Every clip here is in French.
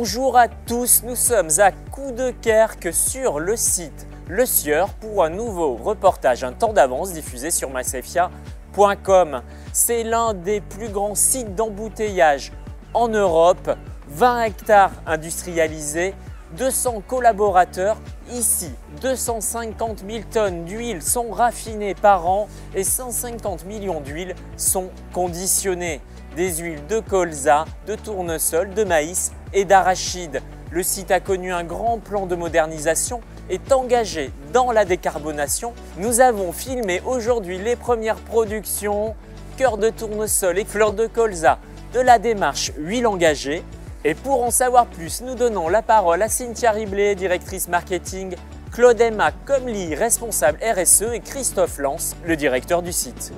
Bonjour à tous, nous sommes à Coudekerque sur le site Le Sieur pour un nouveau reportage, un temps d'avance diffusé sur mySafia.com. C'est l'un des plus grands sites d'embouteillage en Europe, 20 hectares industrialisés, 200 collaborateurs. Ici, 250 000 tonnes d'huile sont raffinées par an et 150 millions d'huiles sont conditionnées. Des huiles de colza, de tournesol, de maïs et d'arachide. Le site a connu un grand plan de modernisation et est engagé dans la décarbonation. Nous avons filmé aujourd'hui les premières productions, cœur de tournesol et fleurs de colza de la démarche Huile engagée. Et pour en savoir plus, nous donnons la parole à Cynthia Riblet, directrice marketing, Claude-Emma Comely, responsable RSE et Christophe Lance, le directeur du site.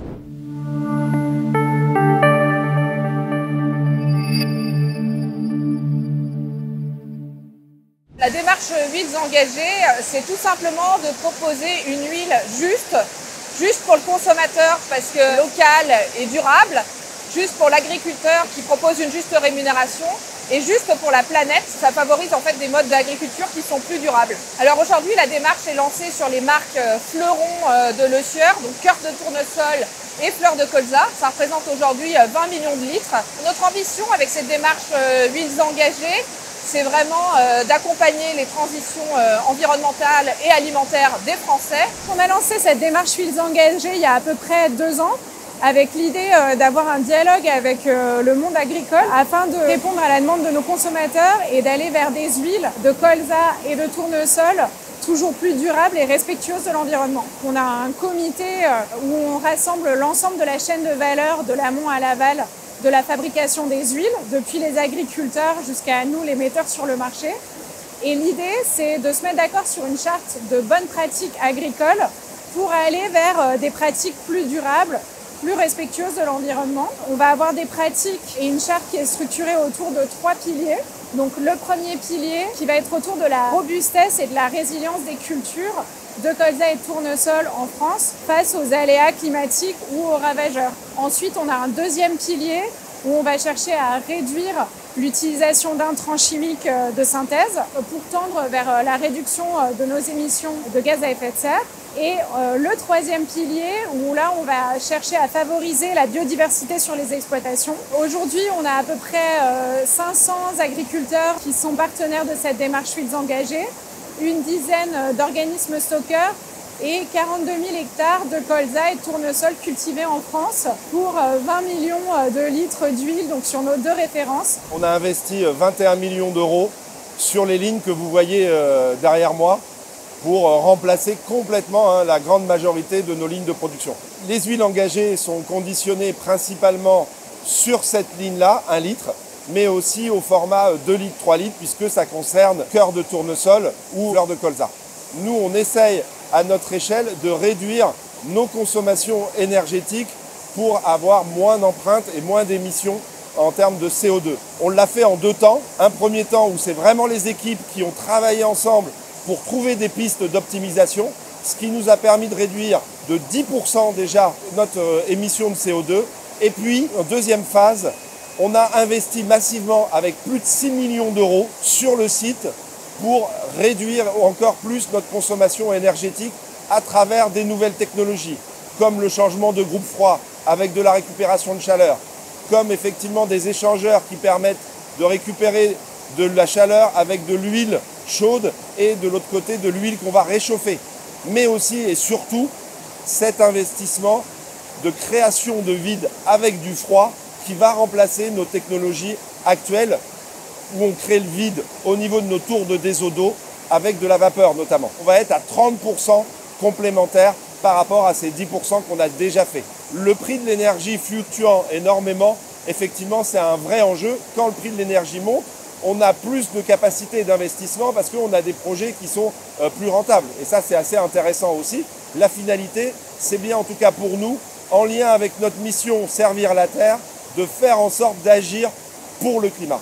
La démarche Huiles engagées, c'est tout simplement de proposer une huile juste pour le consommateur parce que locale et durable, juste pour l'agriculteur qui propose une juste rémunération et juste pour la planète, ça favorise en fait des modes d'agriculture qui sont plus durables. Alors aujourd'hui, la démarche est lancée sur les marques fleurons de Le Sieur, donc cœur de tournesol et fleurs de colza. Ça représente aujourd'hui 20 millions de litres. Notre ambition avec cette démarche Huiles engagées, c'est vraiment d'accompagner les transitions environnementales et alimentaires des Français. On a lancé cette démarche Huiles engagées il y a à peu près 2 ans avec l'idée d'avoir un dialogue avec le monde agricole afin de répondre à la demande de nos consommateurs et d'aller vers des huiles de colza et de tournesol toujours plus durables et respectueuses de l'environnement. On a un comité où on rassemble l'ensemble de la chaîne de valeur de l'amont à l'aval de la fabrication des huiles, depuis les agriculteurs jusqu'à nous, les metteurs sur le marché. Et l'idée, c'est de se mettre d'accord sur une charte de bonnes pratiques agricoles pour aller vers des pratiques plus durables, plus respectueuses de l'environnement. On va avoir des pratiques et une charte qui est structurée autour de 3 piliers. Donc le premier pilier qui va être autour de la robustesse et de la résilience des cultures de colza et de tournesol en France face aux aléas climatiques ou aux ravageurs. Ensuite, on a un deuxième pilier où on va chercher à réduire l'utilisation d'intrants chimiques de synthèse pour tendre vers la réduction de nos émissions de gaz à effet de serre. Et le troisième pilier où là, on va chercher à favoriser la biodiversité sur les exploitations. Aujourd'hui, on a à peu près 500 agriculteurs qui sont partenaires de cette démarche Huiles engagées, une dizaine d'organismes stockeurs et 42 000 hectares de colza et de tournesol cultivés en France pour 20 millions de litres d'huile, donc sur nos 2 références. On a investi 21 millions d'euros sur les lignes que vous voyez derrière moi pour remplacer complètement la grande majorité de nos lignes de production. Les huiles engagées sont conditionnées principalement sur cette ligne-là, 1 litre, mais aussi au format 2 litres, 3 litres, puisque ça concerne cœur de tournesol ou fleur de colza. Nous, on essaye à notre échelle de réduire nos consommations énergétiques pour avoir moins d'empreintes et moins d'émissions en termes de CO2. On l'a fait en 2 temps. Un premier temps où c'est vraiment les équipes qui ont travaillé ensemble pour trouver des pistes d'optimisation, ce qui nous a permis de réduire de 10% déjà notre émission de CO2. Et puis, en deuxième phase, on a investi massivement avec plus de 6 millions d'euros sur le site pour réduire encore plus notre consommation énergétique à travers des nouvelles technologies, comme le changement de groupe froid avec de la récupération de chaleur, comme effectivement des échangeurs qui permettent de récupérer de la chaleur avec de l'huile chaude et de l'autre côté de l'huile qu'on va réchauffer. Mais aussi et surtout cet investissement de création de vide avec du froid qui va remplacer nos technologies actuelles où on crée le vide au niveau de nos tours de déseau d'eau avec de la vapeur notamment. On va être à 30% complémentaire par rapport à ces 10% qu'on a déjà fait. Le prix de l'énergie fluctuant énormément, effectivement c'est un vrai enjeu. Quand le prix de l'énergie monte, on a plus de capacité d'investissement parce qu'on a des projets qui sont plus rentables. Et ça, c'est assez intéressant aussi. La finalité, c'est bien en tout cas pour nous, en lien avec notre mission Servir la Terre, de faire en sorte d'agir pour le climat.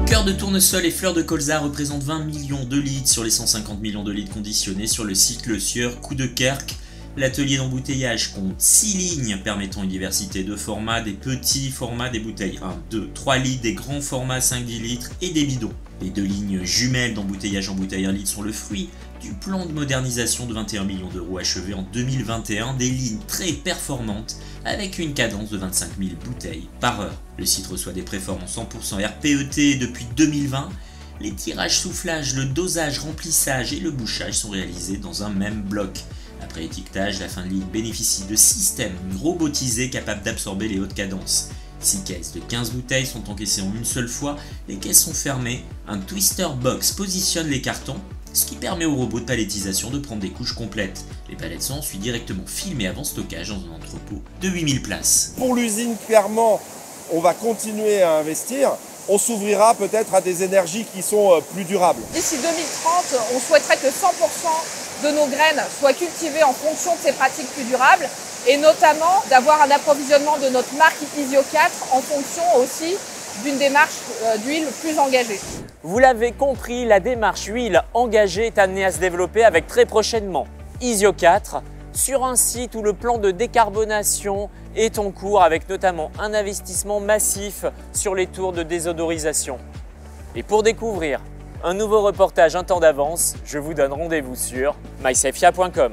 Cœur de tournesol et fleurs de colza représentent 20 millions de litres sur les 150 millions de litres conditionnés sur le site Le Sieur Coudekerque. l'atelier d'embouteillage compte 6 lignes permettant une diversité de formats, des petits formats des bouteilles 1, 2, 3 litres, des grands formats 5-10 litres et des bidons. Les 2 lignes jumelles d'embouteillage en bouteille 1 litre sont le fruit du plan de modernisation de 21 millions d'euros achevé en 2021, des lignes très performantes avec une cadence de 25 000 bouteilles par heure. Le site reçoit des préformes en 100% RPET depuis 2020. Les tirages, soufflages, le dosage, remplissage et le bouchage sont réalisés dans un même bloc. Après étiquetage, la fin de ligne bénéficie de systèmes robotisés capables d'absorber les hautes cadences. 6 caisses de 15 bouteilles sont encaissées en une seule fois, les caisses sont fermées, un twister box positionne les cartons, ce qui permet au robot de palettisation de prendre des couches complètes. Les palettes sont ensuite directement filmées avant stockage dans un entrepôt de 8000 places. Pour l'usine, clairement, on va continuer à investir. On s'ouvrira peut-être à des énergies qui sont plus durables. D'ici 2030, on souhaiterait que 100% de nos graines soient cultivées en fonction de ces pratiques plus durables et notamment d'avoir un approvisionnement de notre marque Isio 4 en fonction aussi d'une démarche d'huile plus engagée. Vous l'avez compris, la démarche huile engagée est amenée à se développer avec très prochainement Isio 4 sur un site où le plan de décarbonation est en cours avec notamment un investissement massif sur les tours de désodorisation. Et pour découvrir un nouveau reportage un temps d'avance, je vous donne rendez-vous sur mysafia.com.